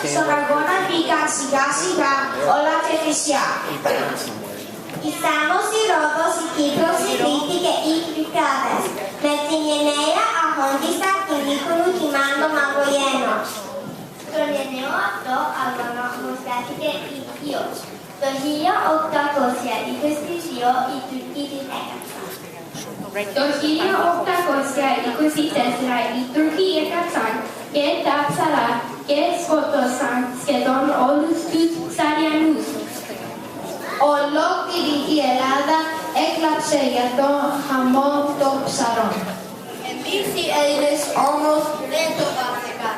στον αγώνα μπήκαν σιγά σιγά όλα και φυσιά. Η Σάμος, η Ρόδος, η Κύπρος, η Κρήτη και οι Κυκλάδες. Με την Γενναία αγώντισαν την Μύκονου κοιμάντο Μαυρογένο. Στον Γενναίο αυτό αγώνα προσθέθηκε η Υιός. Το 1822 οι Τούρκοι την έκαψαν. Το 1824 οι Τούρκοι έκαψαν και τα ψαρά και σκότωσαν σχεδόν όλους τους Ψαριανούς. Ολόκληρη η Ελλάδα έκλαψε για το χαμό των ψαρών. Εμείς οι Έλληνες όμως δεν το βάθηκαν.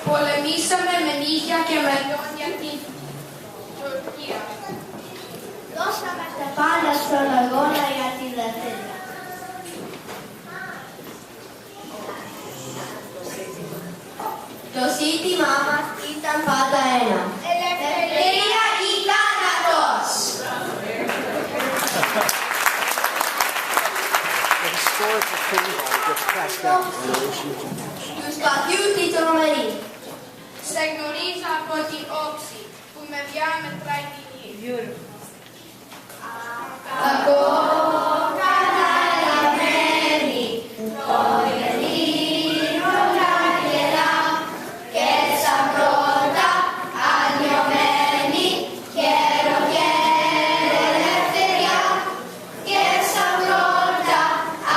Πολεμήσαμε με νύχια και με λιόνια την Τουρκία. Δώσαμε τα πάντα στον αγώνα για τη ελευθερία. Το ζήτημά μας ήταν πάντα ένα. Ελευθερία ή θάνατος! Του σπαθιού τη τρομερή. Σε γνωρίζω από την όψη που με διάμετράει τη γη. Από καταλαβαίνει το γελίο γελά και σαν πρώτα ανιωμένη χαίρο ελευθερία και σαν πρώτα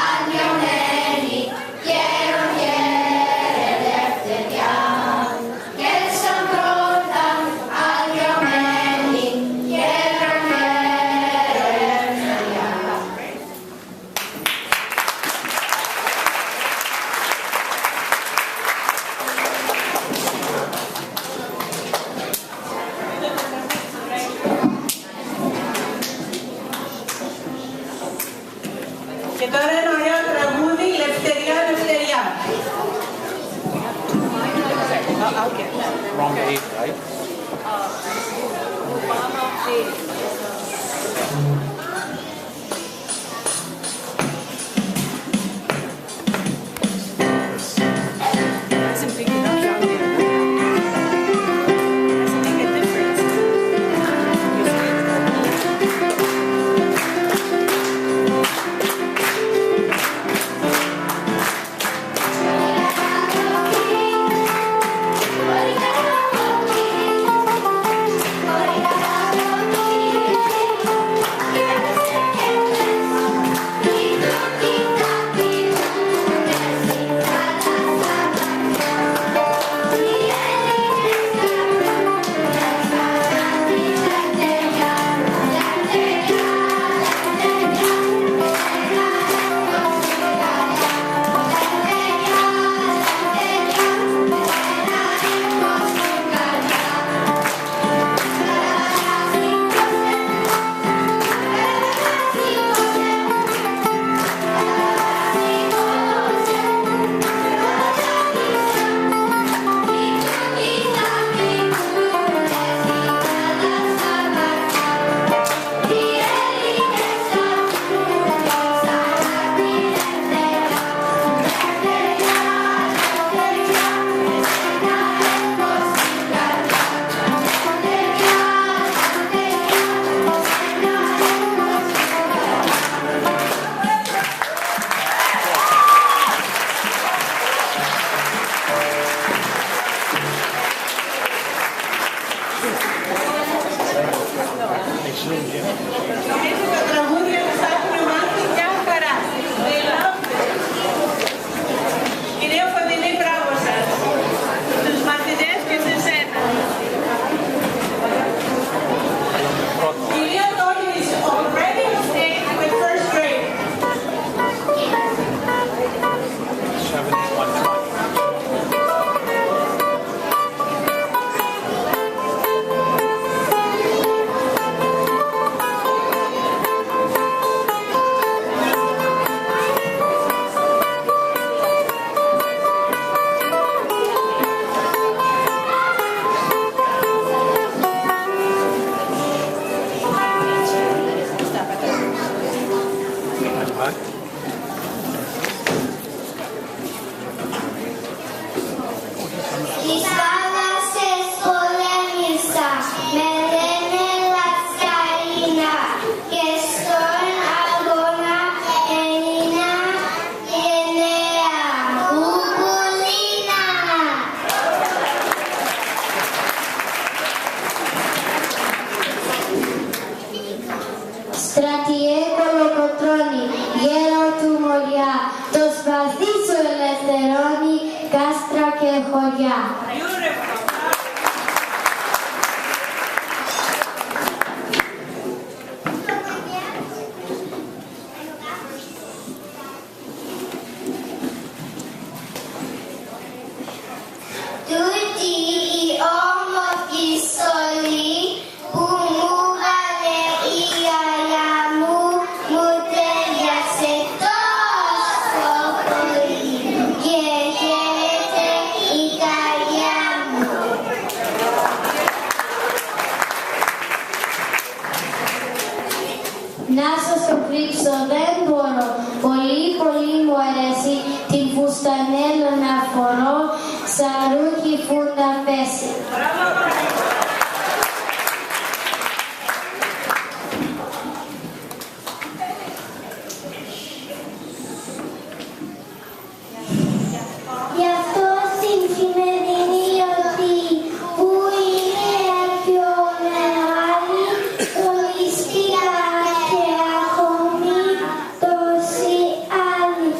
ανιωμένη χαίρο ελευθερία και σαν πρώτα ανιωμένη χαίρο Και τώρα ένα ωραίο τραγούδι, Ελευθερία, Ελευθερία. Wrong date, right? Doesn't pick it up down there. Doesn't make a difference. γέρο του Μοριά, το σπαθί σου ελευθερώνει κάστρα και χωριά. Τούτη η όμορφη στολή που μου βάλε η γιαγιά μου, μου ταιριάσε τόσο πολύ και χαίρεται η καρδιά μου. Να σας το κρύψω δεν μπορώ, πολύ πολύ μου αρέσει την φουστανέλα να φορώ, σαν ρούχη φούντα πέσει. Γι' αυτό στην σημερινή γιορτή που είναι πιο μεγάλη, στολιστικά και ακόμη τόσοι άλλοι.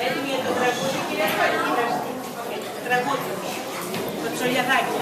Έτοιμη για το τραγούδι, κυρία Φάκη. Τραγούδι. Το Τσολιαδάκι.